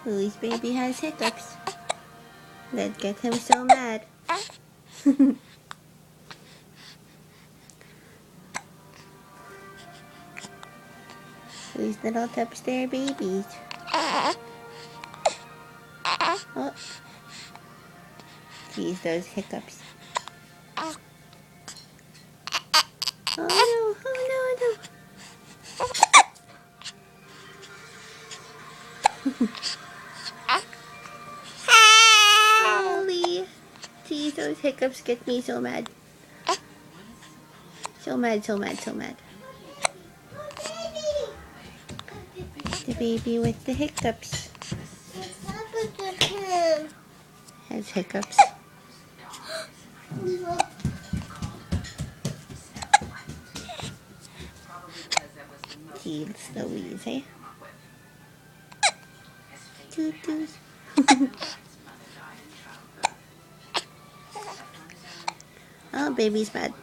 Louie's baby has hiccups. That get him so mad. These little tipster babies. Oh. Geez, those hiccups. Oh no, oh no, no. Holy. Geez, those hiccups get me so mad. So mad, so mad, so mad. The baby with the hiccups. What happened to him? Has hiccups. Geez, Louise, eh? Toot toot. Oh, baby's mad.